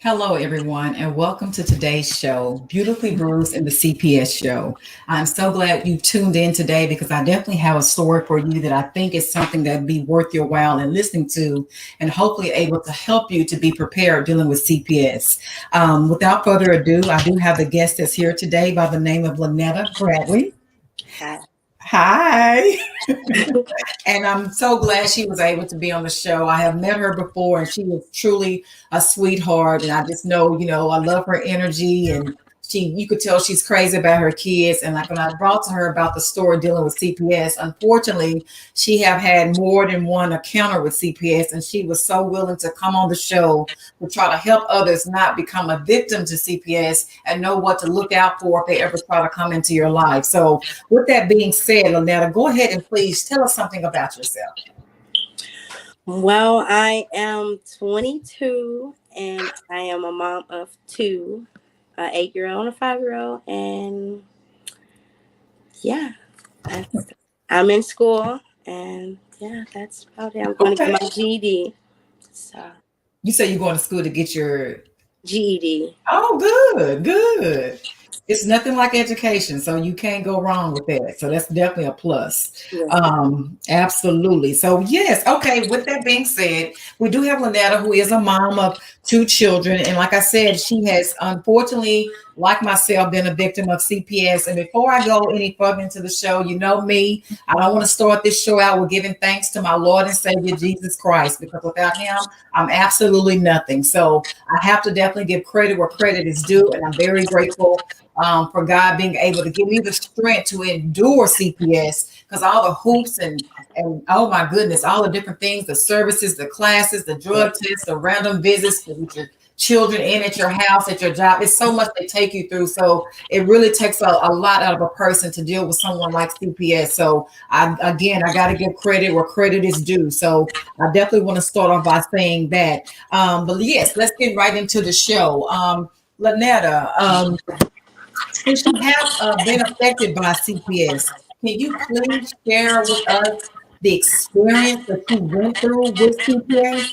Hello, everyone, and welcome to today's show, Beautifully Bruised in the CPS show. I'm so glad you tuned in today because I definitely have a story for you that I think is something that'd be worth your while and listening to, and hopefully able to help you to be prepared dealing with CPS. Without further ado, I do have the guest that's here today by the name of Lynetta Bradley. Hi. Hi. And I'm so glad she was able to be on the show. I have met her before and she is truly a sweetheart. And I just know, I love her energy and you could tell she's crazy about her kids. And like when I brought to her about the story dealing with CPS, unfortunately, she have had more than one encounter with CPS and she was so willing to come on the show to try to help others not become a victim to CPS and know what to look out for if they ever try to come into your life. So with that being said, Lynetta, go ahead and please tell us something about yourself. Well, I am 22 and I am a mom of two, an 8-year-old and a 5-year-old. And yeah, I'm in school and that's about it. I'm going to get my GED. So You say you're going to school to get your GED. Oh, good. It's nothing like education, so you can't go wrong with that. So that's definitely a plus. Yes. Absolutely. So yes, okay. With that being said, we do have Lynetta, who is a mom of two children, and like I said, she has unfortunately, like myself, been a victim of CPS. And before I go any further into the show, you know me, I don't want to start this show out with giving thanks to my Lord and Savior Jesus Christ, because without Him, I'm absolutely nothing. So I have to definitely give credit where credit is due, and I'm very grateful for God being able to give me the strength to endure CPS, because all the hoops and oh my goodness, all the different things, the services, the classes, the drug tests, the random visits with your children in at your house, at your job, it's so much they take you through. So it really takes a lot out of a person to deal with someone like CPS. So I got to give credit where credit is due. So I definitely want to start off by saying that. But yes, let's get right into the show. Lynetta, since you have been affected by CPS, can you please share with us the experience that you went through with CPS?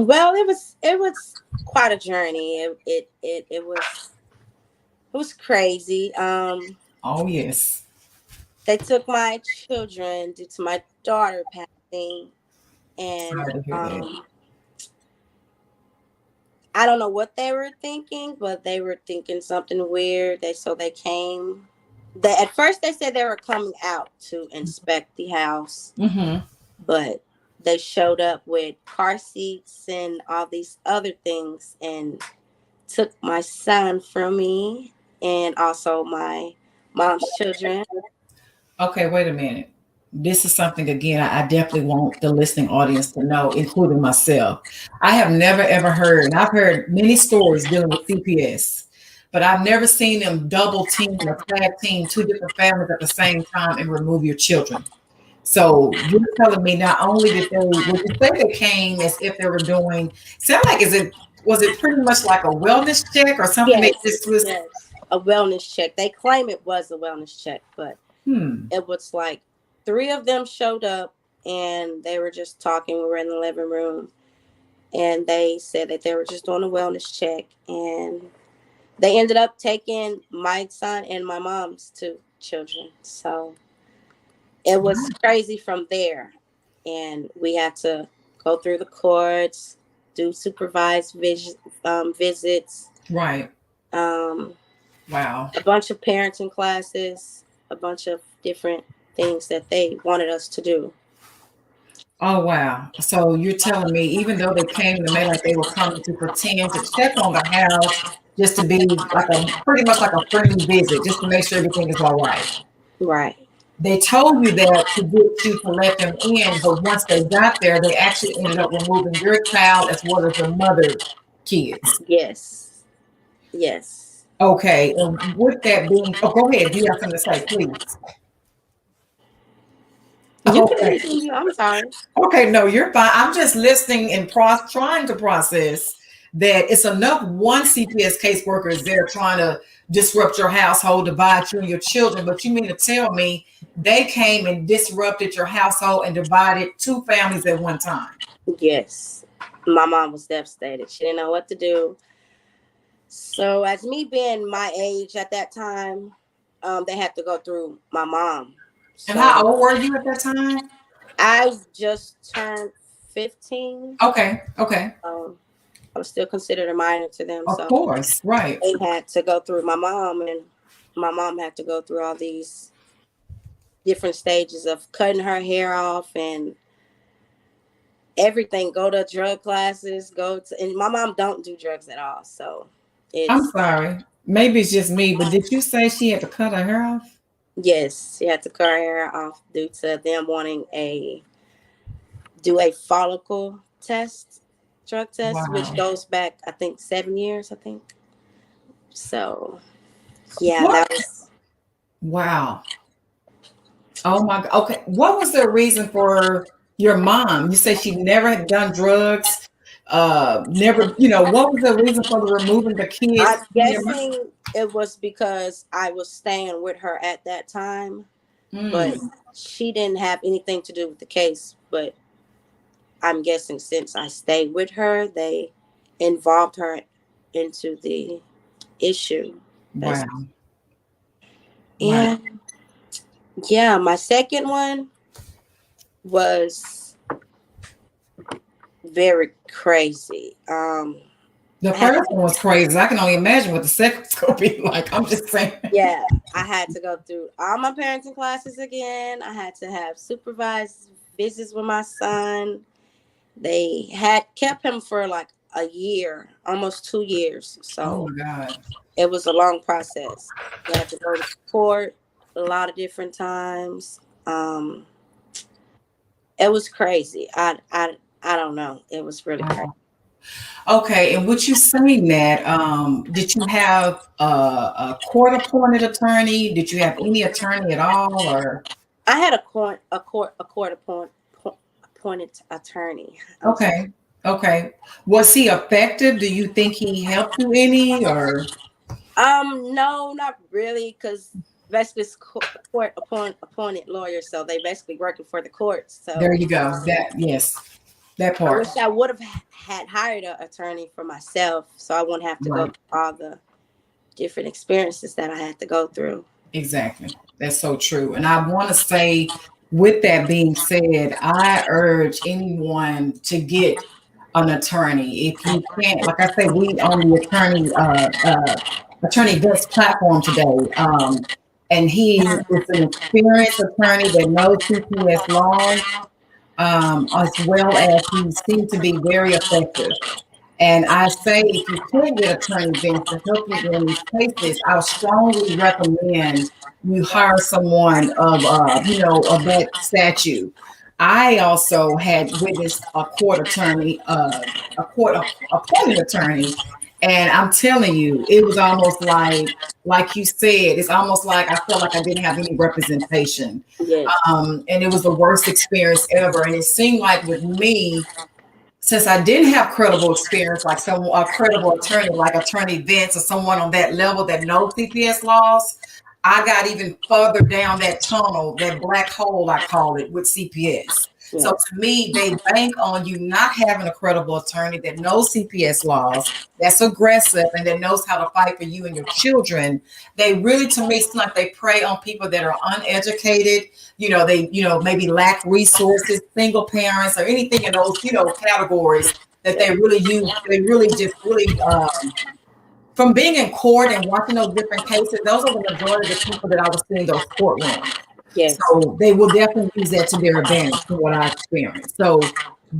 Well, it was quite a journey. It was crazy. Oh, yes. They took my children due to my daughter passing, and Sorry to hear that. I don't know what they were thinking, but they were thinking something weird. They came. At first they said they were coming out to inspect the house, Mm-hmm. but they showed up with car seats and all these other things and took my son from me and also my mom's children. Okay, wait a minute. This is something, again, I definitely want the listening audience to know, including myself. I have never ever heard, and I've heard many stories dealing with CPS, but I've never seen them double team or tag team two different families at the same time and remove your children. So you're telling me not only did they, would you say they came as if they were doing, sound like, was it pretty much like a wellness check or something they Yes, just was, yes, a wellness check. They claim it was a wellness check, but hmm, it was like three of them showed up and they were just talking. We were in the living room and they said that they were just doing a wellness check, and they ended up taking my son and my mom's two children. So it was crazy from there. And we had to go through the courts, do supervised visits, right. um, Wow. a bunch of parenting classes, a bunch of different things that they wanted us to do. Oh, wow. So you're telling me, even though they came to me like they were coming to pretend to check on the house, just to be like a pretty much like a friendly visit, just to make sure everything is all right. Right. They told you that to get you to let them in, but once they got there, they actually ended up removing your child as well as your mother kids. Yes. Yes. Okay. And with that being, oh, go ahead. You have something to say, please. You can Okay. continue. I'm sorry. Okay, no, you're fine. I'm just listening and trying to process that it's enough one CPS caseworker is there trying to disrupt your household, divide you and your children. But you mean to tell me they came and disrupted your household and divided two families at one time? Yes. My mom was devastated. She didn't know what to do. So, as me being my age at that time, they had to go through my mom. And how So, old were you at that time? I just turned 15. Okay, okay. Um, I was still considered a minor to them. Of So, course, right. they had to go through my mom, and my mom had to go through all these different stages of cutting her hair off and everything. Go to drug classes, and my mom don't do drugs at all. So I'm it's, sorry. Maybe it's just me, but did you say she had to cut her hair off? yes, she had to cut her hair off due to them wanting do a follicle test, drug test, which Wow. goes back, I think, 7 years, I think. So yeah, What? that was, Wow. Oh my God. Okay. What was the reason for your mom? You say she never had done drugs. Never, what was the reason for the removing the kids I'm from your mom? guessing it was because I was staying with her at that time, but Mm, she didn't have anything to do with the case. But I'm guessing since I stayed with her, they involved her into the issue. That's, wow. Wow. and yeah, my second one was very crazy. The I had first one was crazy. I can only imagine what the second's gonna be like. I'm just saying. Yeah, I had to go through all my parenting classes again. I had to have supervised visits with my son. They had kept him for like a year, almost 2 years. Oh So my God. it was a long process. You had to go to court a lot of different times. It was crazy. I don't know. It was really crazy. Wow. Okay, and with you saying that, did you have a court-appointed attorney? Did you have any attorney at all, or I had appointed attorney. I'm sorry. okay, okay. Was he effective? Do you think he helped you any, or No, not really, because basically it's court appointed lawyers, so they basically working for the courts. there So you go. That yes, that I part. wish I would have had hired an attorney for myself, so I wouldn't have to go Right. through all the different experiences that I had to go through. Exactly. That's so true. And I want to say, with that being said, I urge anyone to get an attorney. If you can't, like I say, we on the attorney Vince platform today. And he is an experienced attorney that knows CPS laws, as well as he seems to be very effective. And I say, if you could get attorney Vince to help you in these cases, I would strongly recommend you hire someone of that statute. I also had witnessed a court attorney, a court appointed attorney, and I'm telling you, it was almost like you said, it's almost like I felt like I didn't have any representation, Yes, and it was the worst experience ever. And it seemed like with me, since I didn't have credible experience, like a credible attorney, like Attorney Vince or someone on that level that knows CPS laws, I got even further down that tunnel, that black hole, I call it, with CPS. So yes, to me, they bank on you not having a credible attorney that knows CPS laws, that's aggressive, and that knows how to fight for you and your children. They really, to me, seem like they prey on people that are uneducated. They, maybe lack resources, single parents, or anything in those, categories that yes, they really use. They really just really, from being in court and watching those different cases, those are the majority of the people that I was seeing in those courtrooms. yes, So they will definitely use that to their advantage from what I experienced. So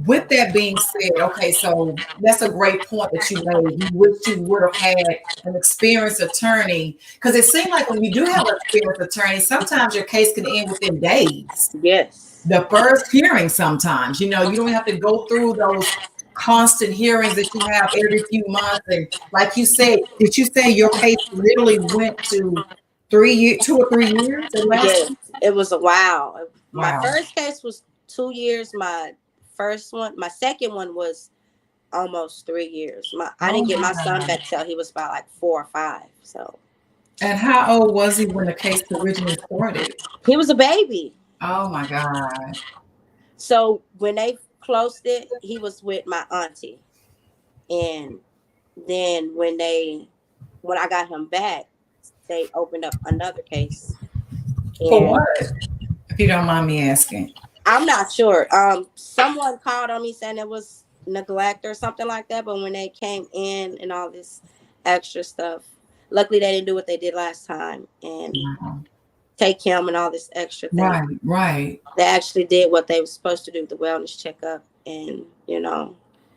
with that being said, okay, so that's a great point that you made. You wish you would have had an experienced attorney, because it seemed like when you do have an experienced attorney, sometimes your case can end within days. yes, The first hearing, sometimes, you don't have to go through those constant hearings that you have every few months. And like you said, did you say your case literally went to 3 years, 2 or 3 years it yes. lasted? It was a while. My Wow. first case was 2 years. My second one was almost 3 years. I Oh didn't get my my son God. back till he was about like 4 or 5. So And how old was he when the case originally started? he was a baby. Oh my God. So when they closed it, he was with my auntie. And then when I got him back, they opened up another case. For And what? If you don't mind me asking. I'm not sure. Someone called on me saying it was neglect or something like that. But when they came in and all this extra stuff, luckily they didn't do what they did last time and take him and all this extra thing. Right, right, They actually did what they were supposed to do, the wellness checkup, and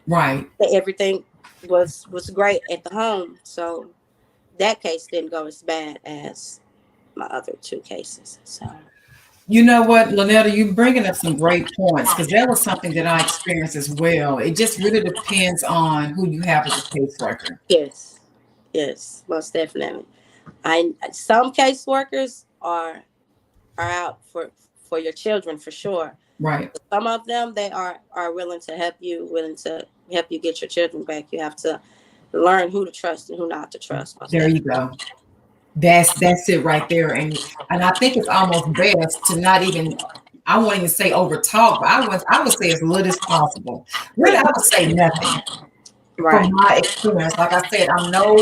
right. everything was great at the home. So that case didn't go as bad as my other two cases. So You know what, Lynetta, you're bringing up some great points because that was something that I experienced as well. It just really depends on who you have as a caseworker. yes, yes, most definitely. I Some caseworkers are out for your children for sure. Right. Some of them they are willing to help you, willing to help you get your children back. You have to learn who to trust and who not to trust. Most There you definitely. go. That's it right there. And I think it's almost best to not even, I won't even say over talk, but I would say as little as possible. Really, I would say nothing. From Right. my experience, like I said, I'm no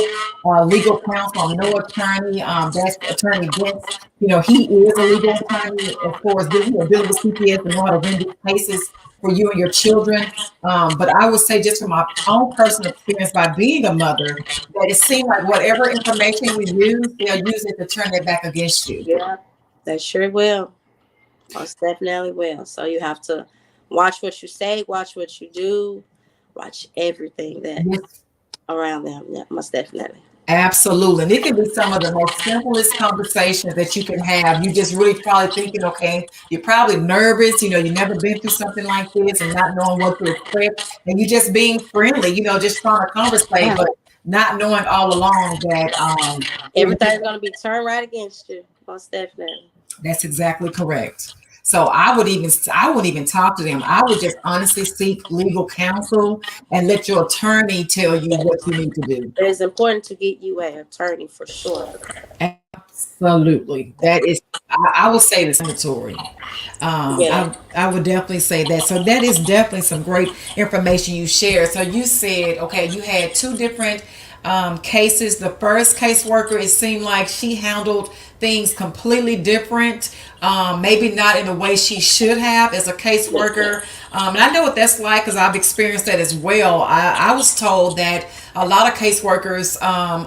legal counsel, I'm no attorney. That's Attorney Vince. He is a legal attorney as far as dealing with CPS and know how to win these cases for you and your children. But I would say, just from my own personal experience by being a mother, that it seems like whatever information you use, they'll use it to turn it back against you. Yeah, they sure will. Most definitely will. So you have to watch what you say, watch what you do, watch everything that Yes, around them. Yeah, most definitely. absolutely. And it can be some of the most simplest conversations that you can have. You just really probably thinking, okay, you're probably nervous, you've never been through something like this and not knowing what to expect. And you just being friendly, just trying to conversate, Yeah. but not knowing all along that Everything's gonna be turned right against you. Most definitely. that's exactly correct. So I wouldn't even talk to them. I would just honestly seek legal counsel and let your attorney tell you what you need to do. It is important to get you an attorney for sure. Absolutely. That is, I would say it's mandatory. Yeah. I would definitely say that. So that is definitely some great information you shared. So you said, okay, you had two different cases. The first caseworker, it seemed like she handled things completely different. Maybe not in the way she should have as a caseworker. And I know what that's like because I've experienced that as well. I was told that a lot of caseworkers,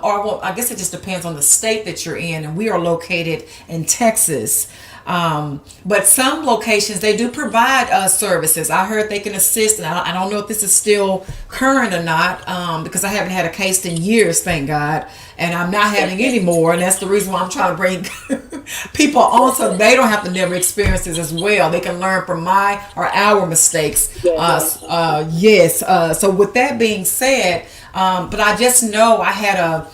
or well, I guess it just depends on the state that you're in, and we are located in Texas. But some locations they do provide services. I heard they can assist, and I don't know if this is still current or not because I haven't had a case in years, thank God, and I'm not having any more. And that's the reason why I'm trying to bring people on so they don't have to never experience this as well. They can learn from my or our mistakes. Yes. So with that being said, but I just know I had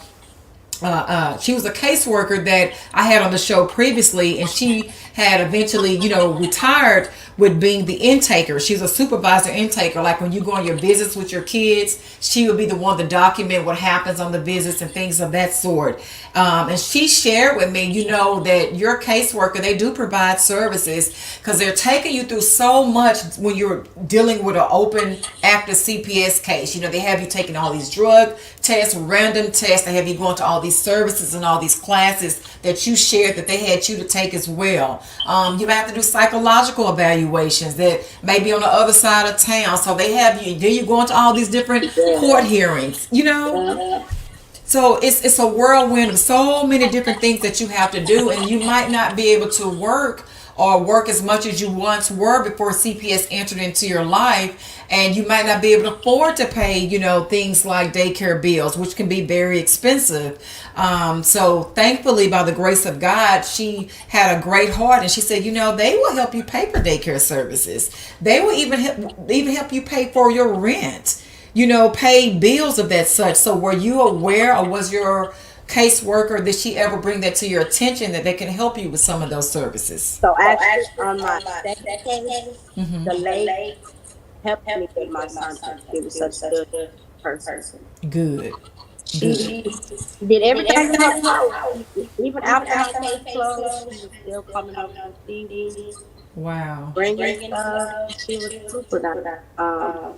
she was a caseworker that I had on the show previously, and she had eventually, retired with being the intaker. She's a supervisor intaker. Like when you go on your visits with your kids, she would be the one to document what happens on the visits and things of that sort. And she shared with me, that your caseworker, they do provide services because they're taking you through so much when you're dealing with an open active CPS case. They have you taking all these drug tests, random tests. They have you going to all these services and all these classes that you shared that they had you to take as well. You have to do psychological evaluations that may be on the other side of town. So they have you, then you go into all these different court hearings, So it's a whirlwind of so many different things that you have to do, and you might not be able to work or work as much as you once were before CPS entered into your life, and you might not be able to afford to pay, things like daycare bills, which can be very expensive. So thankfully, by the grace of God, she had a great heart, and she said, they will help you pay for daycare services. They will even help you pay for your rent. Pay bills of that such. So were you aware, or was your caseworker, did she ever bring that to your attention that they can help you with some of those services? So actually, on my second case, the lady helped me with my son. She was such a good person. Good. Good. She did everything in her power. Even after my case closed, she was still coming up to see me. Wow. bringing stuff. She was super nice.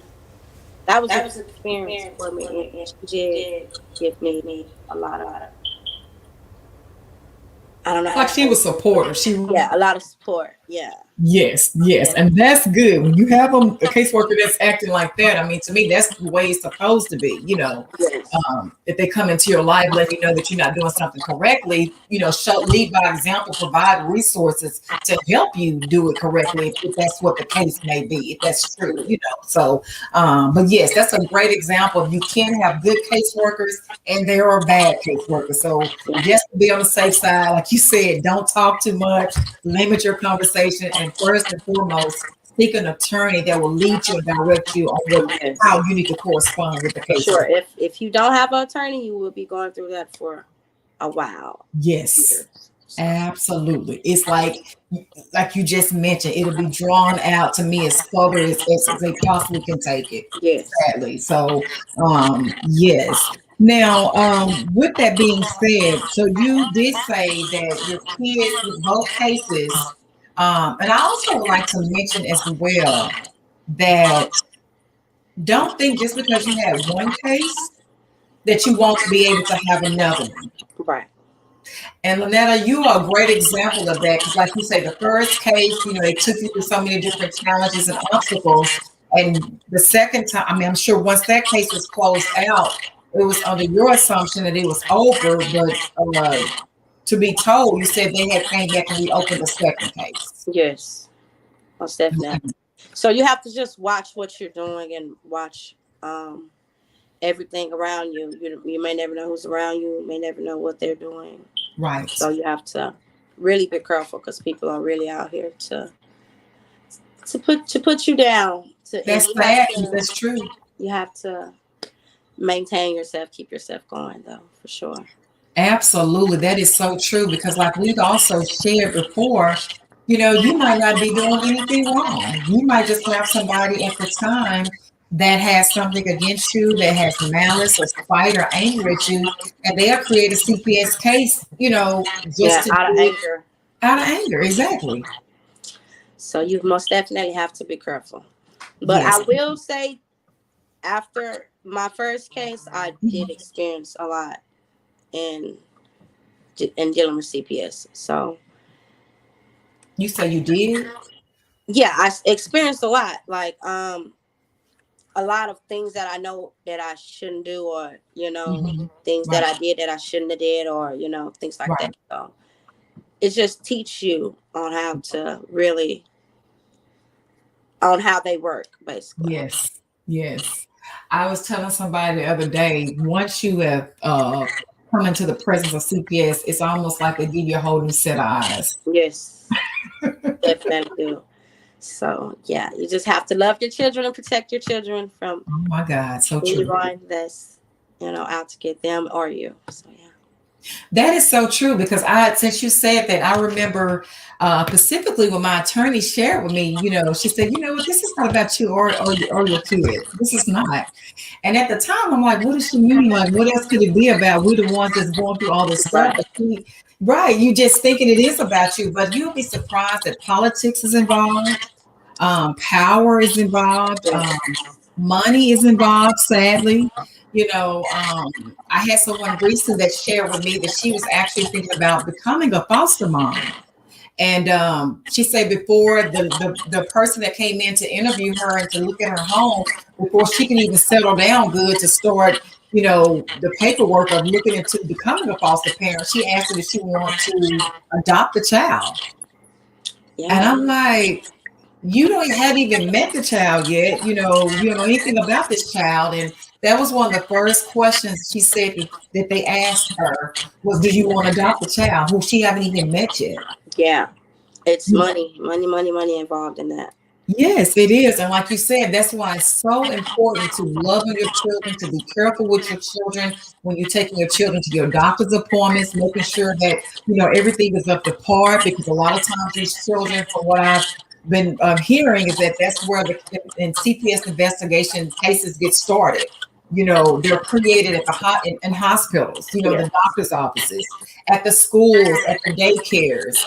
That was a good experience for me, and she did give me a lot of, I don't know how Like to she say was it. supportive. She Yeah, a lot of support. Yeah. Yes, yes, Yeah. and that's good. When you have a caseworker that's acting like that, I mean, to me, that's the way it's supposed to be. Yes. If they come into your life, letting you know that you're not doing something correctly, show lead by example, provide resources to help you do it correctly, if that's what the case may be, if that's true. So, but yes, that's a great example. You can have good caseworkers, and there are bad caseworkers. So just to be on the safe side, like you said, don't talk too much, limit your conversation, and first and foremost, seek an attorney that will lead you and direct you on how Yes. you need to correspond with the For sure. caseworker. If you don't have an attorney, you will be going through that for a while. Yes, Years. So absolutely. It's like you just mentioned, it'll be drawn out to me as further as they possibly can take it, yes. sadly. So, yes. Now, with that being said, so you did say that your kids with both cases, and I also would like to mention as well that don't think just because you had one case that you won't be able to have another one. Right. And Lynetta, you are a great example of that because, like you say, the first case, they took you through so many different challenges and obstacles. And the second time, I mean, I'm sure once that case was closed out, it was under your assumption that it was over. But to be told, you said they had came back and reopened the second case. Yes. Most definitely. So you have to just watch what you're doing and watch everything around you. You may never know who's around you. You may never know what they're doing. Right. So you have to really be careful because people are really out here to put you down. That's sad. That's true. You have to maintain yourself, keep yourself going though, for sure. Absolutely. That is so true because, like we've also shared before, you might not be doing anything wrong. You might just have somebody at the time that has something against you, that has malice or spite or anger at you, and they'll create a CPS case, just Yeah, to out of do it anger. out of anger. Exactly. So you most definitely have to be careful. But I Yes. will say, after my first case, I did Mhm. experience a lot in dealing with CPS. So You say you did? yeah, I experienced a lot. Like a lot of things that I know that I shouldn't do, or Mhm. things that Right. I did that I shouldn't have did, or things like that. Right. So it just teach you on how to really on how they work, basically. Yes. Yes. I was telling somebody the other day, once you have come into the presence of CPS, it's almost like they give you a whole new set of eyes. Yes, definitely do. So yeah, you just have to love your children and protect your children from Oh my God, so true. anyone that's out to get them or you. So yeah. That is so true because since you said that, I remember specifically when my attorney shared with me, she said, what, this is not about you or your kids. This is not. And at the time, I'm like, what does she mean? Like, what else could it be about? We're the ones that's going through all this stuff. Right. But right, you just thinking it is about you, but you'll be surprised that politics is involved, power is involved, money is involved, sadly. I had someone recently that shared with me that she was actually thinking about becoming a foster mom. And she said before the person that came in to interview her and to look at her home, before she can even settle down good to start, the paperwork of looking into becoming a foster parent, she asked her if she wanted to adopt the child. And Yeah. I'm like, you haven't even met the child yet. You don't know anything about this child. And that was one of the first questions she said that they asked her was, do you want to adopt the child who she haven't even met yet? Yeah. It's money involved in that. Yes, it is. And like you said, that's why it's so important to love on your children, to be careful with your children when you're taking your children to your doctor's appointments, making sure that, everything is up to par, because a lot of times these children, from what I've been hearing, is that that's where the CPS investigation cases get started. They're created at in hospitals, Yeah. the doctor's offices, at the schools, at the daycares,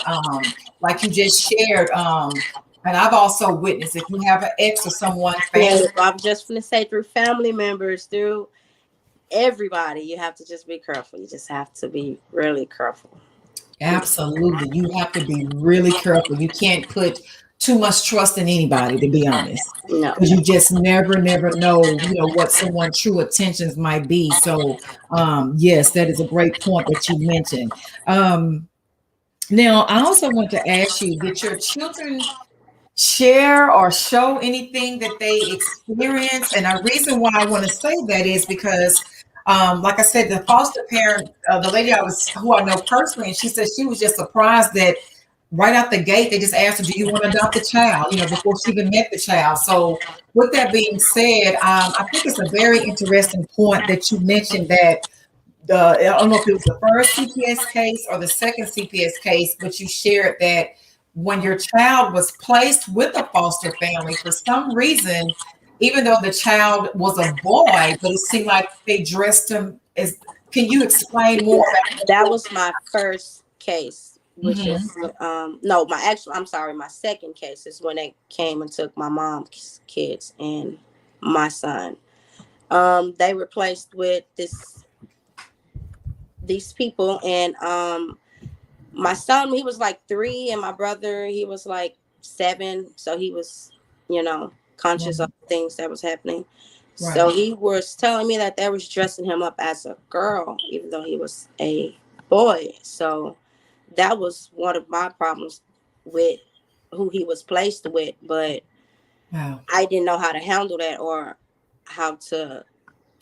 like you just shared. And I've also witnessed, if you have an ex or someone Yeah, family. I'm just gonna say through family members, through everybody, you have to just be careful. You just have to be really careful. Absolutely. You have to be really careful. You can't put too much trust in anybody, to be honest, No. because you just never know, what someone's true intentions might be. So, yes, that is a great point that you mentioned. Now, I also want to ask you, did your children share or show anything that they experience? And a reason why I want to say that is because, like I said, the foster parent, the lady who I know personally, and she said she was just surprised that right out the gate they just asked her, "Do you want to adopt a child?" Before she even met the child. So, with that being said, I think it's a very interesting point that you mentioned that I don't know if it was the first CPS case or the second CPS case, but you shared that when your child was placed with a foster family, for some reason, even though the child was a boy, but it seemed like they dressed him as. Can you explain more about That was my first case, that? which is no, I'm sorry, my second case is when they came and took my mom's kids and my son. They were placed with these people, and my son, he was like 3, and my brother, he was like 7, so he was, conscious of things that was happening. So Right. he was telling me that they was dressing him up as a girl, even though he was a boy. So that was one of my problems with who he was placed with, but Wow. I didn't know how to handle that or how to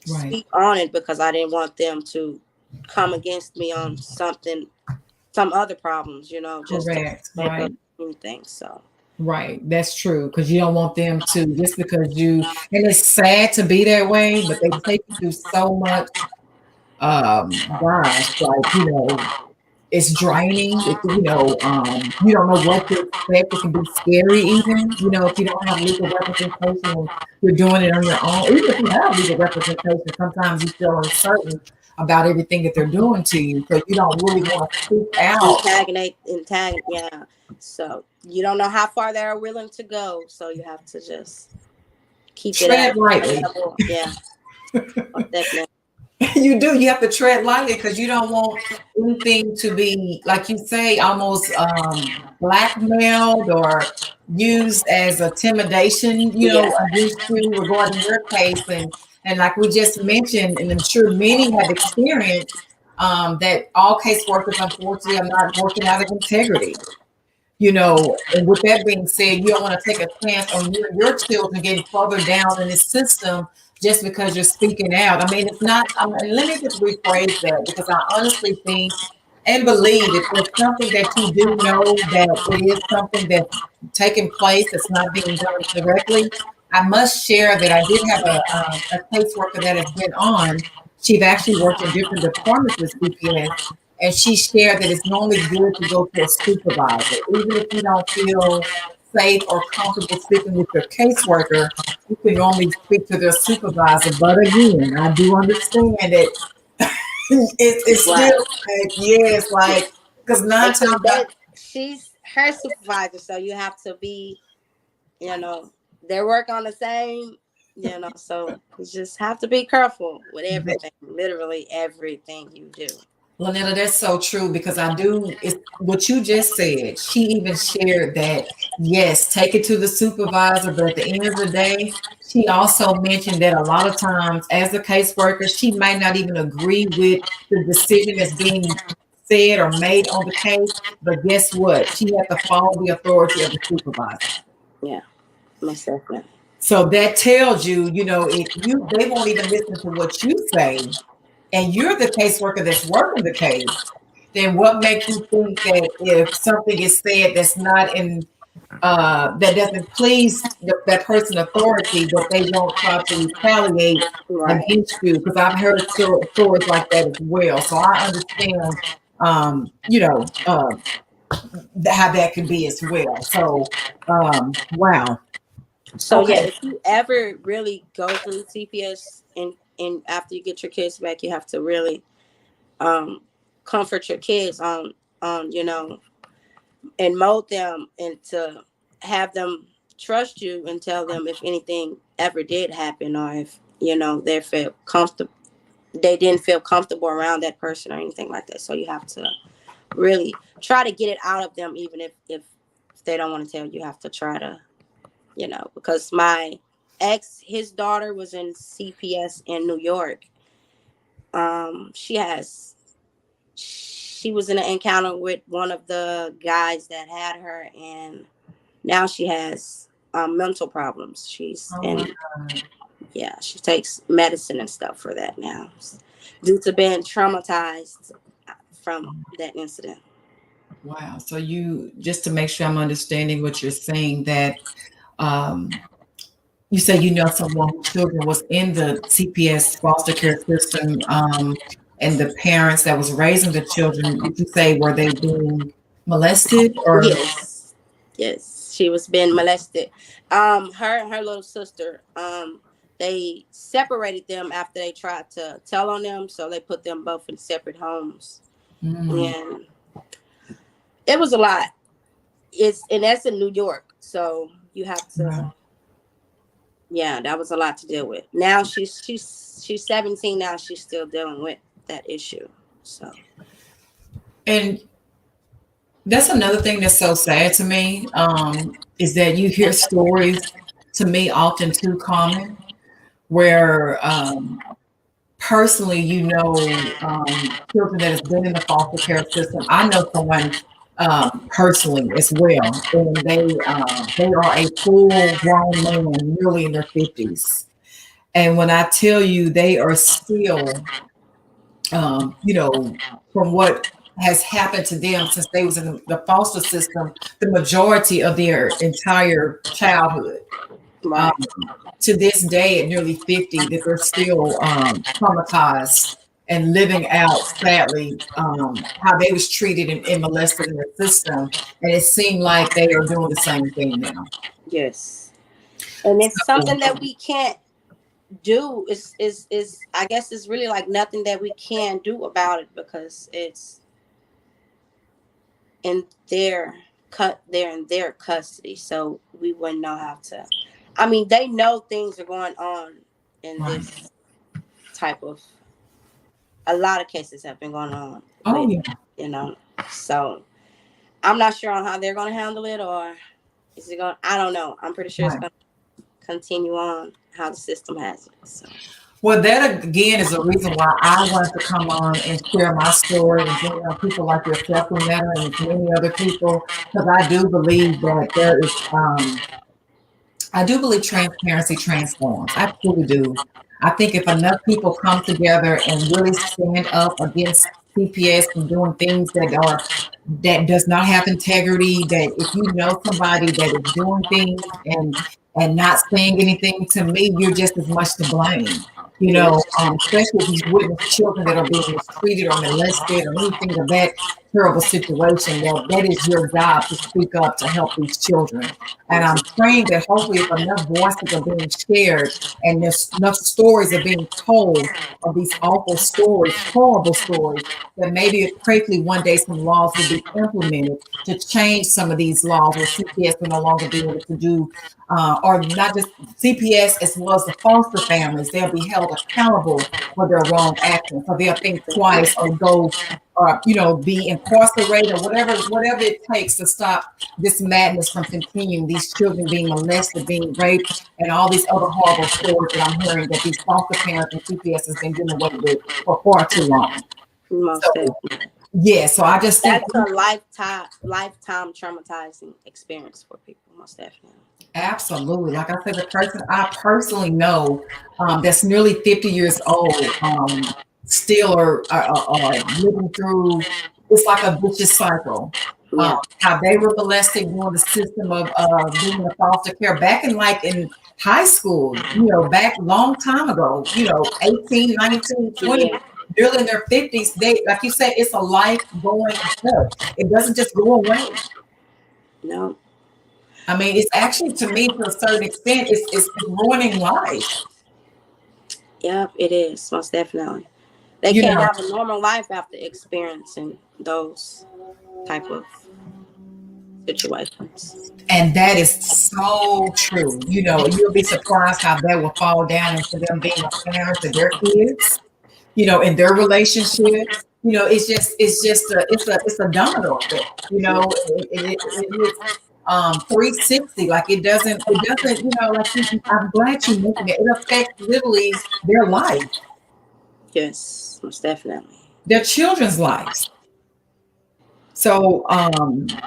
Right. speak on it because I didn't want them to come against me on some other problems, just to Correct. make up Right. anything. So Right. That's true. Because you don't want them to, just because and it's sad to be that way, but they take you through so much. Gosh, like, it's draining. You don't know what to expect. It can be scary even, if you don't have legal representation and you're doing it on your own. Even if you have legal representation, sometimes you feel uncertain about everything that they're doing to you. So you don't really want to speak out. yeah. So you don't know how far they're willing to go. So you have to just keep it at Tread a lightly. level. Yeah, definitely. You do. You have to tread lightly because you don't want anything to be, like you say, almost blackmailed or used as intimidation, Yeah, against you regarding your case. And like we just mentioned, and I'm sure many have experienced, that all caseworkers, unfortunately, are not working out of integrity. And with that being said, you don't want to take a chance on your children getting further down in the system just because you're speaking out. I mean, it's not, and let me just rephrase that because I honestly think and believe if there's something that you do know that it is something that's taking place that's not being done correctly, I must share that I did have a caseworker that has been on. She's actually worked in different departments with CPS, and she shared that it's normally good to go to a supervisor, even if you don't feel safe or comfortable speaking with your caseworker. You can normally speak to their supervisor. But again, I do understand that it's still right. like, yes, like, because nine times Because out. she's her supervisor, so you have to be, they work on the same, so you just have to be careful with everything, literally everything you do. Lynetta, that's so true because it's what you just said. She even shared that, yes, take it to the supervisor, but at the end of the day, she also mentioned that a lot of times as a caseworker, she might not even agree with the decision that's being said or made on the case. But guess what? She has to follow the authority of the supervisor. Yeah, most definitely. So that tells you, if they won't even listen to what you say, and you're the caseworker that's working the case, then what makes you think that if something is said that's not that doesn't please that person authority, that they won't try to retaliate Right. against you? Because I've heard stories like that as well. So I understand, how that can be as well. So, wow. So yeah, Okay. if you ever really go through CPS and after you get your kids back, you have to really um comfort your kids on and mold them and to have them trust you and tell them if anything ever did happen, or if they feel comfortable, they didn't feel comfortable around that person or anything like that. So you have to really try to get it out of them, even if they don't want to tell you. You have to try to, because my ex, his daughter was in CPS in New York. She was in an encounter with one of the guys that had her, and now she has mental problems. She's Oh my in, God. yeah, she takes medicine and stuff for that now, due to being traumatized from that incident. Wow. So you, just to make sure I'm understanding what you're saying, that um, you say you know someone whose children was in the CPS foster care system, and the parents that was raising the children, would you say were they being molested or? Yes, yes, she was being molested. Her little sister. They separated them after they tried to tell on them, so they put them both in separate homes, Mm, and it was a lot. And that's in New York, so you have to. wow. Yeah, that was a lot to deal with. Now she's 17 now. She's still dealing with that issue. So And that's another thing that's so sad to me, is that you hear stories, to me often too common, where personally, children that has been in the foster care system. I know someone personally as well, and they are a full grown man, nearly in their 50s. And when I tell you, they are still, from what has happened to them since they was in the foster system, the majority of their entire childhood. Um, right, to this day, at nearly 50, that they're still traumatized and living out, sadly, how they was treated and molested in the system. And it seemed like they are doing the same thing now. yes, and it's So, something that we can't do. Is I guess it's really like nothing that we can do about it because it's in they're in their custody, so we wouldn't know how to. I mean, they know things are going on in right. this type of. A lot of cases have been going on Oh, with, yeah. you know. So I'm not sure on how they're going to handle it, or is it going? I don't know. I'm pretty sure it's Right. going to continue on how the system has it. So Well, that again is the reason why I wanted to come on and share my story and bring on people like yourself, Lunetta, and many other people, because I do believe transparency transforms. I truly do. I think if enough people come together and really stand up against CPS and doing things that does not have integrity, that if you know somebody that is doing things and not saying anything, to me, you're just as much to blame. yes, Especially if you witness children that are being mistreated or molested or anything of that terrible situation, that is your job to speak up to help these children. And yes, I'm praying that hopefully, if enough voices are being shared and there's enough stories are being told of these awful stories, horrible stories, that maybe hopefully one day some laws will be implemented to change some of these laws where CPS will no longer be able to do, or not just CPS as well as the foster families, they'll be held accountable for their wrong actions. So they'll think twice or go, or be incarcerated, or whatever it takes to stop this madness from continuing, these children being molested, being raped, and all these other horrible stories that I'm hearing that these foster parents and CPS has been getting away with for far too long. most So, definitely. yeah, so I just think That's a lifetime traumatizing experience for people. Most definitely. absolutely, like I said, the person I personally know, that's nearly 50 years old, still are living through, it's like a vicious cycle. Yeah. How they were molested during the system of being in foster care back in high school, back long time ago, 18, 19, 20, Yeah. nearly in their 50s. They, like you said, it's a life going effect. It doesn't just go away. No. I mean, it's actually, to me, to a certain extent, it's ruining life. Yep, it is, most definitely. They You can't know, have a normal life after experiencing those type of situations. and that is so true. You know, you'll be surprised how that will fall down into them being a parent to their kids. You know, in their relationships. You know, it's a domino effect. You know, it is 360. Like it doesn't. You know, like I'm glad you mentioned it. It affects literally their life, Yes, most definitely. their children's lives. So, oh It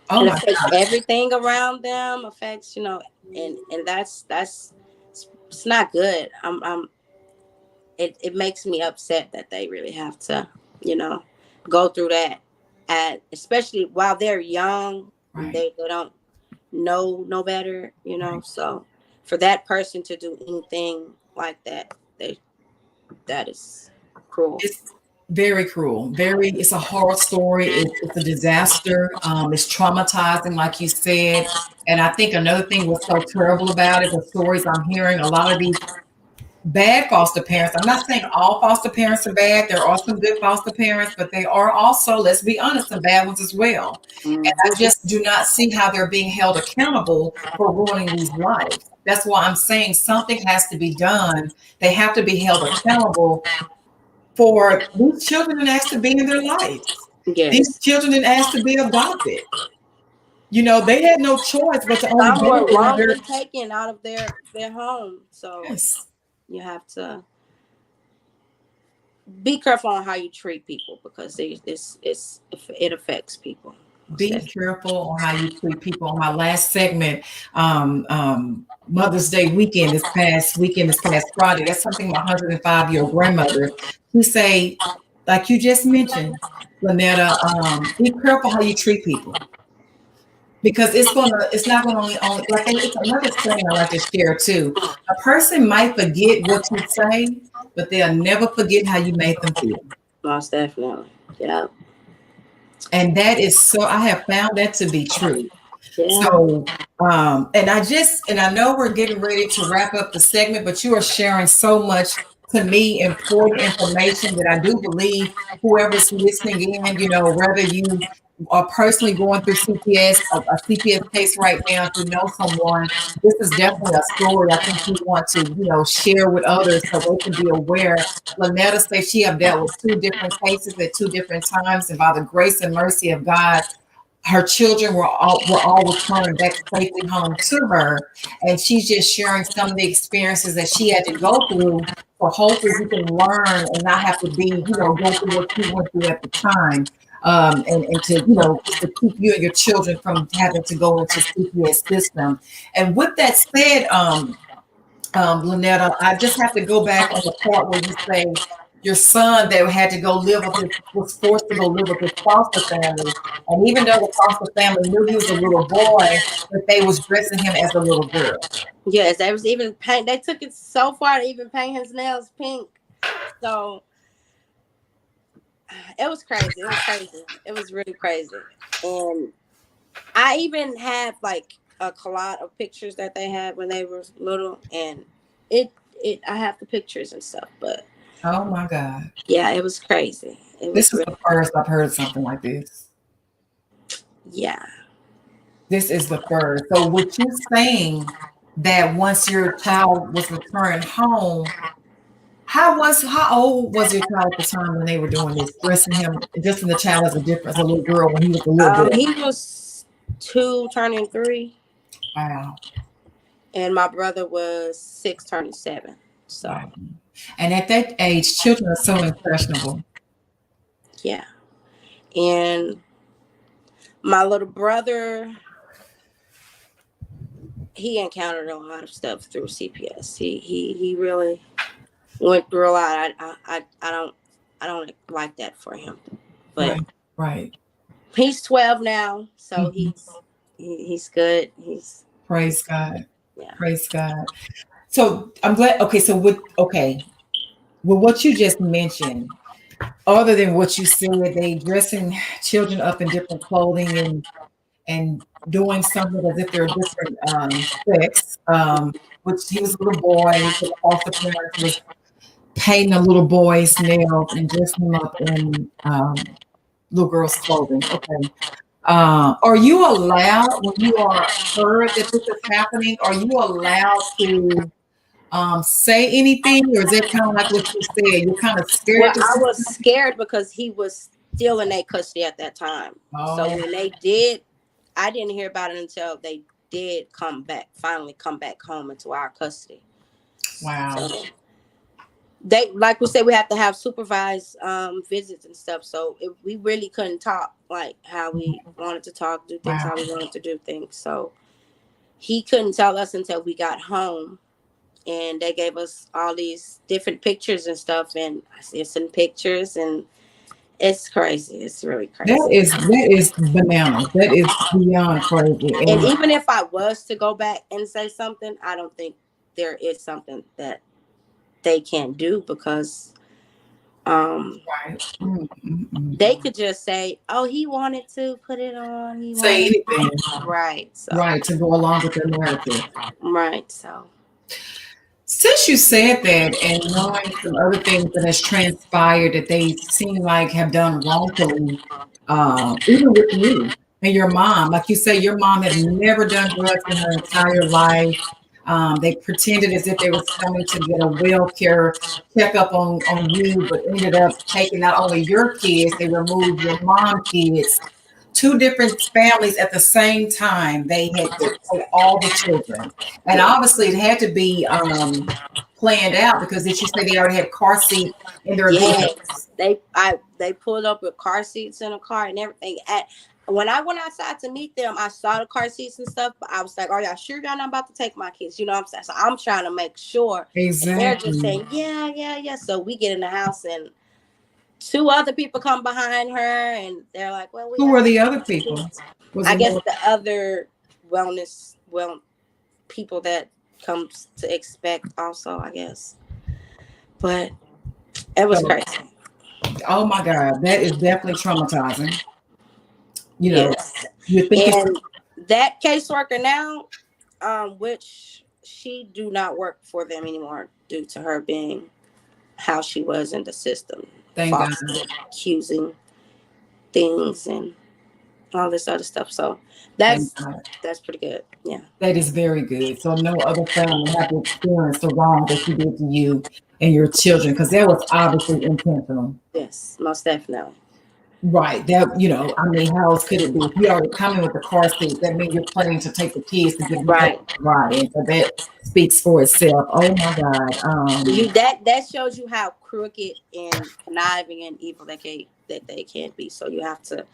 my affects God, everything around them. Affects, and that's it's not good. It makes me upset that they really have to, you know, go through that, at especially while they're young. right, They don't know no better, right. So for that person to do anything like that, they that is cruel. It's very cruel. Very, it's a horror story. It's a disaster. It's traumatizing, like you said. And I think another thing what's so terrible about it, the stories I'm hearing, a lot of these bad foster parents. I'm not saying all foster parents are bad. There are some good foster parents, but they are also, let's be honest, some bad ones as well. And Mm. I just do not see how they're being held accountable for ruining these lives. That's why I'm saying something has to be done. They have to be held accountable for these children didn't ask to be in their lives. These Yes, children didn't ask to be adopted. You know, they had no choice but to only some be were in their wrongly taken out of their home, so yes. you have to be careful on how you treat people because it affects people. Most Be definitely. careful on how you treat people. On my last segment, Mother's Day weekend, this past Friday, that's something my 105-year-old grandmother, who say, like you just mentioned, Lynetta, be careful how you treat people. Because it's not gonna only like it's another saying I like to share too. A person might forget what you say, but they'll never forget how you made them feel. Most definitely. Yeah. And that is so I have found that to be true. Yeah. So and I know we're getting ready to wrap up the segment, but you are sharing so much to me important information that I do believe whoever's listening in, you know, whether you are personally going through CPS, a CPS case right now, if you know someone, this is definitely a story I think you want to, you know, share with others so they can be aware. Lynetta says she have dealt with two different cases at two different times, and by the grace and mercy of God, her children were all returned back safely home to her, and she's just sharing some of the experiences that she had to go through. So hopefully, we can learn and not have to be, you know, go through what she went through at the time, and to, you know, just to keep you and your children from having to go into CPS system. And with that said, Lynetta, I just have to go back on the part where you say your son that had to go live with his was forced to go live with his foster family, and even though the foster family knew he was a little boy, that they was dressing him as a little girl. Yes, there was even paint. They took it so far to even paint his nails pink. So it was crazy. It was crazy. It was really crazy. And I even have like a collage of pictures that they had when they were little, and it I have the pictures and stuff. But Oh my God, yeah, it was crazy. It this was is really the first I've heard something like this. yeah. This is the first. So, what you saying that once your child was returned home, how old was your child at the time when they were doing this, dressing the child as a little girl when he was a little boy? He was 2 turning 3, Wow, and my brother was 6 turning 7. So wow. And at that age, children are so impressionable. yeah, and my little brother, he encountered a lot of stuff through CPS. He really went through a lot. I don't like that for him, but Right, right. he's 12 now, so Mhm. he's good. Praise He's God. yeah. Praise God. So I'm glad. Okay, so with what you just mentioned, other than what you said, they dressing children up in different clothing and doing something as if they're different sex. Which he was a little boy, so the foster parents was painting a little boy's nails and dressing him up in little girl's clothing. Okay. Are you allowed, when you are heard that this is happening, are you allowed to say anything, or is it kind of like what you said? You're kind of Well, scared to I say was something? scared because he was still in their custody at that time. So Oh, when they did, I didn't hear about it until they did finally come back home into our custody. wow. So they, like we said, we have to have supervised visits and stuff. So we really couldn't talk like how we wanted to talk, do things Wow. how we wanted to do things. So he couldn't tell us until we got home, and they gave us all these different pictures and stuff. And I see some pictures, and it's crazy. It's really That crazy. is bananas. That is beyond crazy. And And even if I was to go back and say something, I don't think there is something that they can do because right. Mm, mm, mm. they could just say, "Oh, he wanted to put it on. He Say wanted anything, right." So right, to go along with their narrative. right. So Since you said that, and knowing some other things that has transpired that they seem like have done wrongfully, even with you and your mom, like you say, your mom had never done drugs in her entire life. They pretended as if they was coming to get a well care checkup on you, but ended up taking not only your kids, they removed your mom kids. Two different families at the same time. They had to take all the children, and yeah, obviously it had to be planned out because did you say they already had car seats in their vehicles? yes, they pulled up with car seats in a car and everything. At when I went outside to meet them, I saw the car seats and stuff, but I was like, "Are y'all sure y'all not about to take my kids?" You know what I'm saying? So I'm trying to make sure, and they're just Exactly. saying, "Yeah, yeah, yeah." So we get in the house and two other people come behind her and they're like, "Well, we Who got were to the take other the people? kids." Was I it guess more? the other people that comes to expect also, I guess. But it was So, crazy. oh my God, that is definitely traumatizing. You know, Yes. you're thinking, And that caseworker now, which she do not work for them anymore due to her being how she was in the system, thank God, falsely accusing things and all this other stuff. So thank that's God. that's pretty good. Yeah. That is very good. So no other family have to experience the wrong that she did to you and your children, because that was obviously intentional. Yes, most definitely. Right. That, I mean, how else could it be? If you already coming with the car seat, that means you're planning to take the kids to give them a Right. ride. And so that speaks for itself. Oh my God. That shows you how crooked and conniving and evil that they can be. So you have to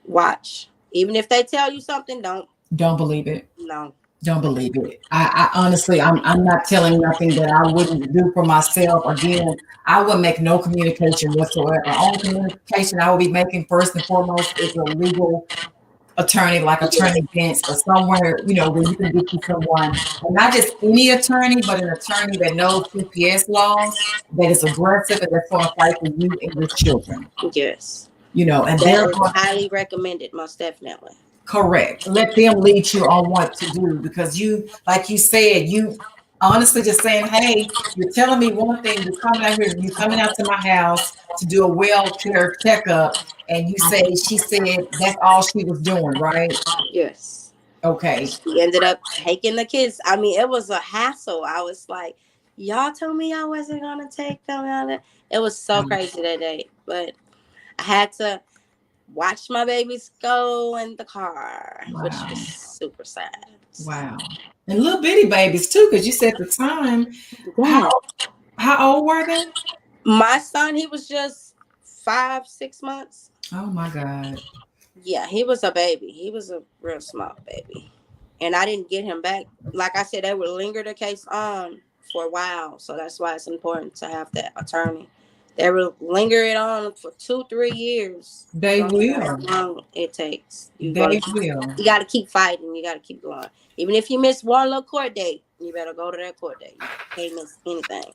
watch. Even if they tell you something, don't Don't believe it. no. Don't believe it. I honestly, I'm not telling nothing that I wouldn't do for myself. Again, I would make no communication whatsoever. Only communication I will be making first and foremost is a legal attorney like Yeah. Attorney Vince, or somewhere, where you can get you someone, and not just any attorney, but an attorney that knows CPS laws, that is aggressive, and that's going to fight for you and your children. Yes. And That they're is going highly recommended, most definitely. correct. Let them lead you on what to do, because you, like you said, you honestly just saying, "Hey, you're telling me one thing. You're coming out to my house to do a well care checkup, and you say she said that's all she was doing, right? Yes. Okay, She ended up taking the kids. I mean, it was a hassle. I was like, y'all told me I wasn't gonna take them out. It was so crazy that day. But I had to watch my babies go in the car, which was wow, super sad. wow, and little bitty babies too, because you said the time. How Yeah. how old were they? My son, he was just 5, 6 months. Oh my God, Yeah, he was a baby. He was a real small baby. And I didn't get him back. Like I said, they would linger the case on for a while. So that's why it's important to have that attorney. They will linger it on for 2, 3 years. they Don't care how will, long it takes. they will. You gotta keep fighting. You gotta keep going. Even if you miss one little court date, you better go to that court date. You can't miss anything.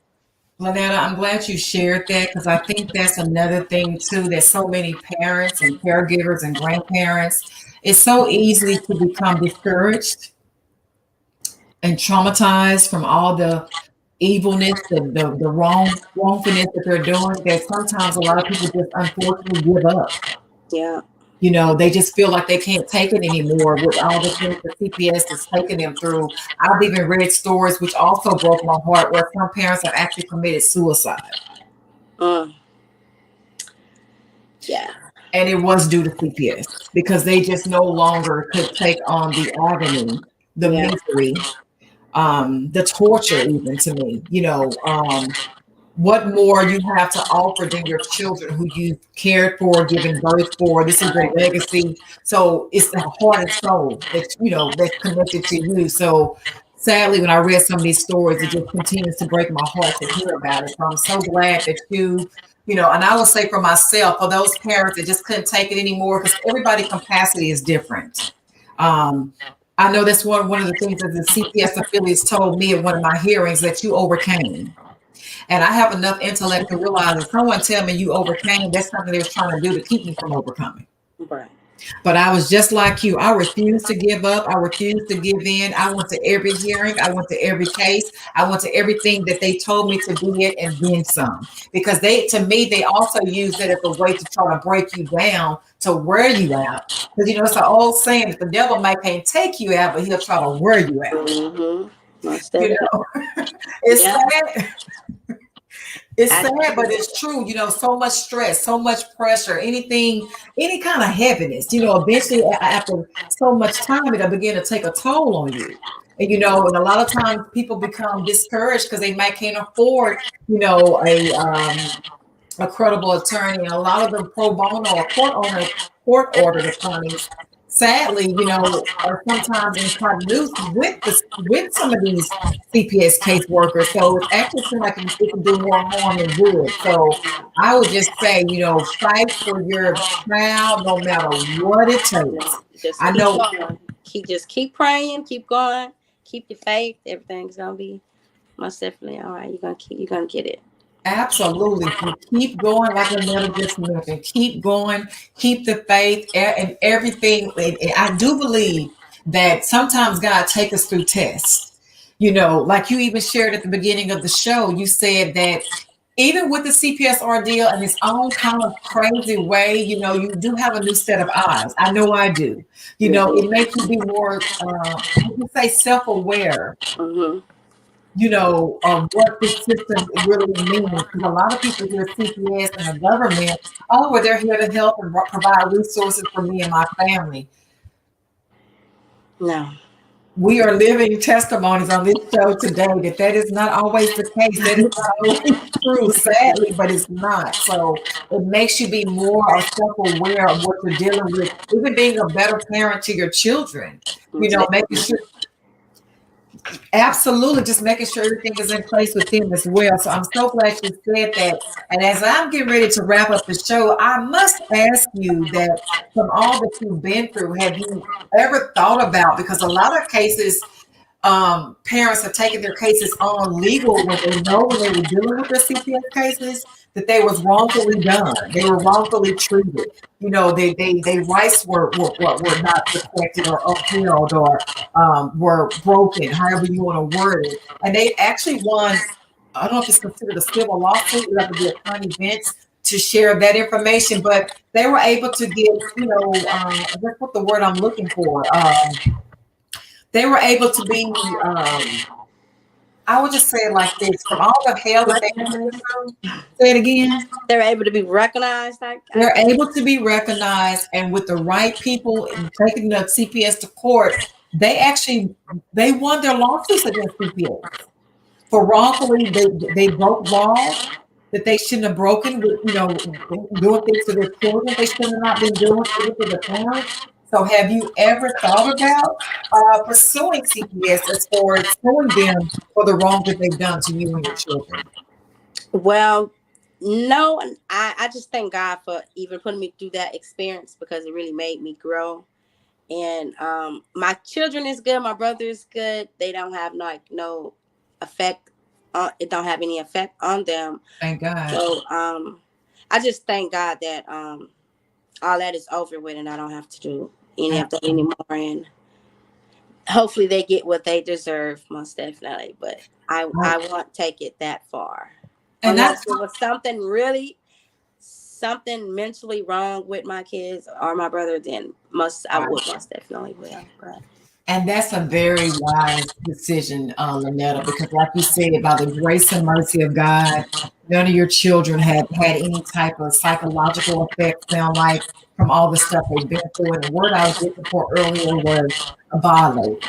Lynetta, I'm glad you shared that because I think that's another thing too that so many parents and caregivers and grandparents, it's so easy to become discouraged and traumatized from all the evilness, the wrongfulness that they're doing, that sometimes a lot of people just unfortunately give up. Yeah. You know, they just feel like they can't take it anymore with all the things that CPS is taking them through. I've even read stories which also broke my heart where some parents have actually committed suicide. Mm. Yeah. And it was due to CPS because they just no longer could take on the agony, the Yeah. misery, the torture, even to me, what more you have to offer than your children who you cared for, given birth for. This is your legacy. So it's the heart and soul that's connected to you. So sadly, when I read some of these stories, it just continues to break my heart to hear about it. So I'm so glad that and I will say for myself, for those parents that just couldn't take it anymore, because everybody's capacity is different. Um, I know that's one of the things that the CPS affiliates told me at one of my hearings, that you overcame. And I have enough intellect to realize if someone tell me you overcame, that's something they was trying to do to keep me from overcoming. Right. But I was just like you. I refused to give up. I refused to give in. I went to every hearing. I went to every case. I went to everything that they told me to be it and then some. Because to me, they also use it as a way to try to break you down to wear you out. Because it's an old saying that the devil might can't take you out, but he'll try to wear you out. Mm-hmm. Most You definitely. know, it's Yeah. sad. It's I, sad, but it's true. So much stress, so much pressure, any kind of heaviness, eventually after so much time, it'll begin to take a toll on you. And a lot of times people become discouraged because they might can't afford, a credible attorney, and a lot of them pro bono or court ordered attorneys, sadly, are sometimes in cahoots with some of these CPS caseworkers. So it's actually seems like it can do more harm than good. So I would just say, fight for your child no matter what it takes. just I keep know. going. Keep praying, keep going, keep your faith. Everything's gonna be most definitely all right. You're gonna get it. Absolutely. You keep going, like Lynetta just mentioned. Keep going, keep the faith and everything. And I do believe that sometimes God take us through tests. Like you even shared at the beginning of the show, you said that even with the CPS ordeal in its own kind of crazy way, you do have a new set of eyes. I know I do. It makes you be more, I would say, self-aware, Mm-hmm. of what this system really means. Because a lot of people hear CPS and the government, oh, well, they're here to help and provide resources for me and my family. No. We are living testimonies on this show today that is not always the case. That is not always true, sadly, but it's not. So it makes you be more self-aware of what you're dealing with, even being a better parent to your children. Making sure. Absolutely, just making sure everything is in place with them as well. So I'm so glad you said that. And as I'm getting ready to wrap up the show, I must ask you that from all that you've been through, have you ever thought about, because a lot of cases, parents have taken their cases on legal when they know when they were dealing with their CPS cases that they was wrongfully done. They were wrongfully treated. They rights were not protected or upheld or were broken, however you want to word it. And they actually won. I don't know if it's considered a civil lawsuit. You have to be attorney events to share that information, but they were able to get, that's what the word I'm looking for. They were able to be, I would just say it like this, from all the hell that they went Recognized. through. Say it again. They're able to be recognized. I They're guess. able to be recognized, and with the right people and taking the CPS to court, they won their lawsuits against CPS for wrongfully they broke laws that they shouldn't have broken with, doing things to their children they should have not been doing things to the parents. So have you ever thought about pursuing CPS as far as suing them for the wrong that they've done to you and your children? Well, no, and I just thank God for even putting me through that experience because it really made me grow. And my children is good. My brother is good. They don't have like no effect it don't have any effect on them. Thank God. So I just thank God that all that is over with, and I don't have to do any of that anymore. And hopefully they get what they deserve, most definitely. But I won't take it that far And unless that's it was something mentally wrong with my kids or my brother. Then I would most definitely will. But And that's a very wise decision, Lynetta, because like you said, by the grace and mercy of God, none of your children have had any type of psychological effect, sound like, from all the stuff they've been through. And the word I was looking for earlier was violated.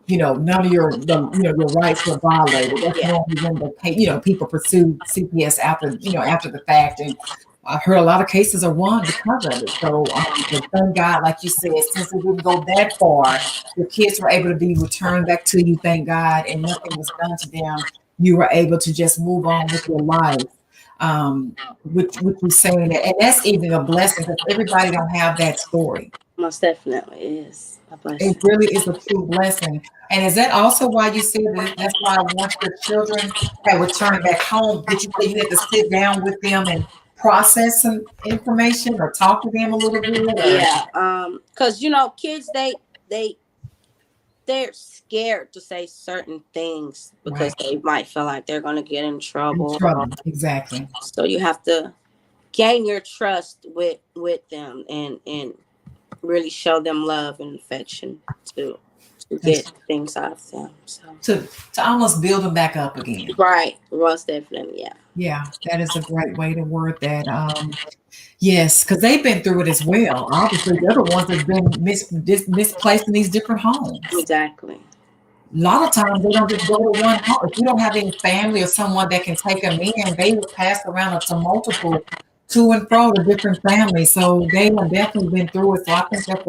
None of your rights were violated. That's yeah, normally when people pursue CPS after the fact. And I've heard a lot of cases are won because of it. So, but thank God, like you said, since it didn't go that far, your kids were able to be returned back to you, thank God, and nothing was done to them. You were able to just move on with your life. Which you're saying that, and that's even a blessing because everybody don't have that story. most definitely is a It blessing. really is a true blessing. And is that also why you said that that's why once your children had returned back home, did you say you had to sit down with them and process some information or talk to them a little bit? Or Yeah, because kids they they're scared to say certain things because right, they might feel like they're gonna get in in trouble. trouble. Exactly. So you have to gain your trust with them and really show them love and affection to That's get things out of them. So to almost build them back up again. right, most definitely, yeah. Yeah, that is a great way to word that. Yes, because they've been through it as well. Obviously, they're the ones that's been misplaced in these different homes. Exactly. A lot of times they don't just go to one home. If you don't have any family or someone that can take them in, they will pass around to multiple to and fro to different families. So they have definitely been through it. So I think that's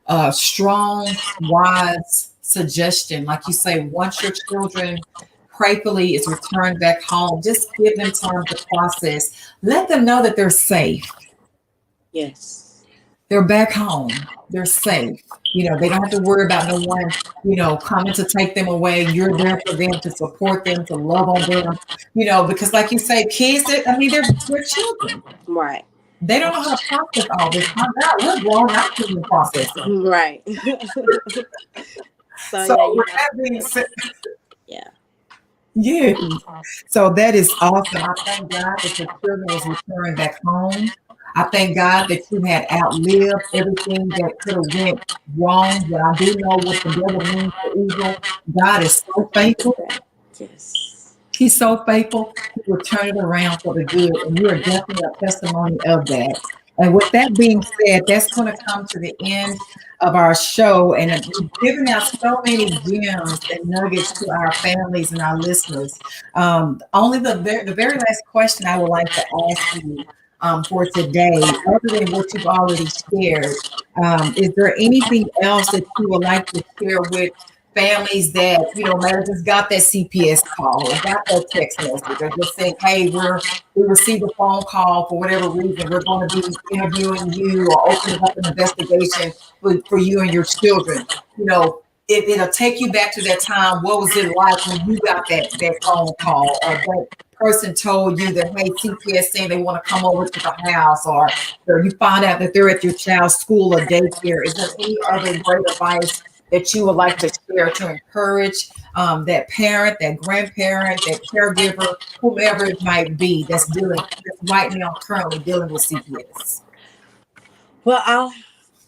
a strong, wise suggestion. Like you say, once your children prayerfully is returned back home, just give them time to process. Let them know that they're safe. Yes. They're back home. They're safe. They don't have to worry about no one, coming to take them away. You're there for them to support them, to love on them, because like you say, kids, they're children. Right. They don't know how to process all this. My God, we're grown out to process it. Right. So So yeah, you with have that being said, yeah. yeah. So that is awesome. I thank God that your children was returned back home. I thank God that you had outlived everything that could have went wrong. But I do know what the devil means for evil. God is so faithful. Yes. He's so faithful. He will turn it around for the good. And you are definitely a testimony of that. And with that being said, that's going to come to the end of our show. And we've given out so many gems and nuggets to our families and our listeners. Only the very last question I would like to ask you for today, other than what you've already shared, is there anything else that you would like to share with families that might have just got that CPS call or got that text message or just saying, hey, we received a phone call for whatever reason, we're going to be interviewing you or opening up an investigation for you and your children. It'll take you back to that time. What was it like when you got that phone call or that person told you that, hey, CPS saying they want to come over to the house, or you find out that they're at your child's school or daycare? Is there any other great advice that you would like to share to encourage that parent, that grandparent, that caregiver, whomever it might be that's right now currently dealing with CPS? Well,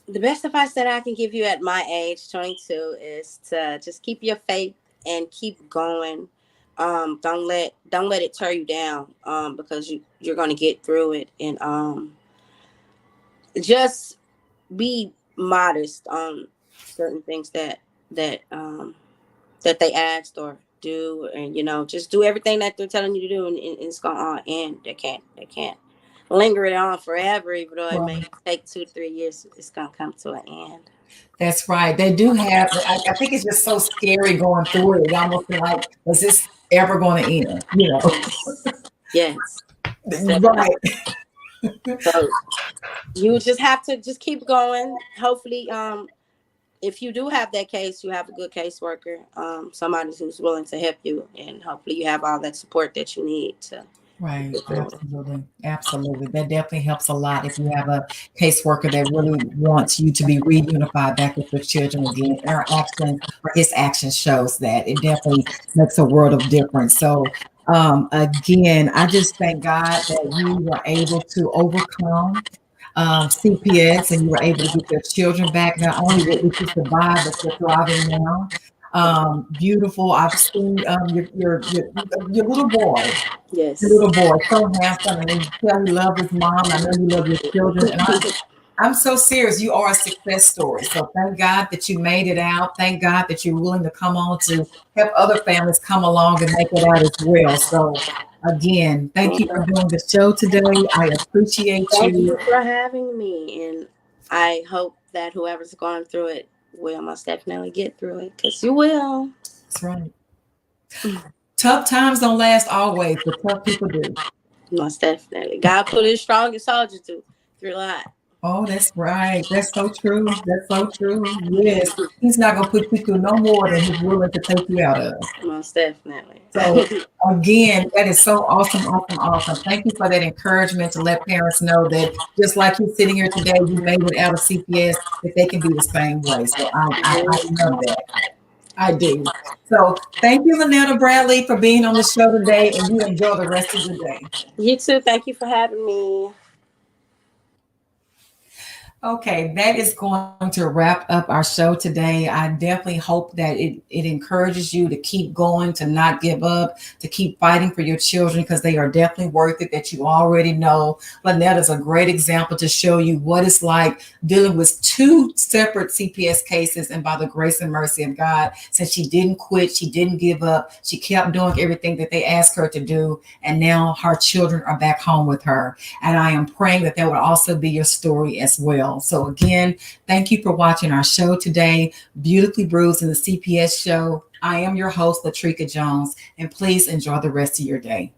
the best advice that I can give you at my age, 22, is to just keep your faith and keep going. Don't let it tear you down. Because you're gonna get through it, and just be modest on certain things that they asked or do, and just do everything that they're telling you to do, and it's gonna end. They can't linger it on forever, even though it may Right. take 2 to 3 years. It's gonna come to an end. That's right. They do have, I think it's just so scary going through it. It almost feel like, is this ever going to end? Yes. Right. So you just have to just keep going. Hopefully, if you do have that case, you have a good caseworker, somebody who's willing to help you, and hopefully you have all that support that you need to Right, get through it. absolutely, absolutely. That definitely helps a lot if you have a caseworker that really wants you to be reunified back with your children again. Our actions or his action shows that it definitely makes a world of difference. So, again, I just thank God that you were able to overcome CPS and you were able to get your children back. Not only did you survive, but you're thriving now. Beautiful. I've seen your little boy. The Yes. little boy, so handsome, and you tell you love his mom. I know you love your children, and I'm so serious. You are a success story. So thank God that you made it out. Thank God that you're willing to come on to help other families come along and make it out as well. So again, thank you for doing the show today. I appreciate Thank you you. for having me, and I hope that whoever's going through it will most definitely get through it, because you will. That's right. Tough times don't last always, but tough people do. Most definitely. God put his strongest soldier through a lot. Oh, that's right. That's so true. That's so true. Yes. He's not going to put you through no more than he's willing to take you out of. Most definitely. So, again, that is so awesome, awesome, awesome. Thank you for that encouragement to let parents know that just like you sitting here today, you made it out of CPS, that they can be the same way. So, I love that. I do. So, thank you, Lynetta Bradley, for being on the show today, and you enjoy the rest of your day. You too. Thank you for having me. Okay, that is going to wrap up our show today. I definitely hope that it encourages you to keep going, to not give up, to keep fighting for your children because they are definitely worth it, that you already know. Lynette is a great example to show you what it's like dealing with two separate CPS cases. And by the grace and mercy of God, since she didn't quit, she didn't give up, she kept doing everything that they asked her to do. And now her children are back home with her. And I am praying that would also be your story as well. So again, thank you for watching our show today, Beautifully Bruised in the CPS show. I am your host, Latrika Jones, and please enjoy the rest of your day.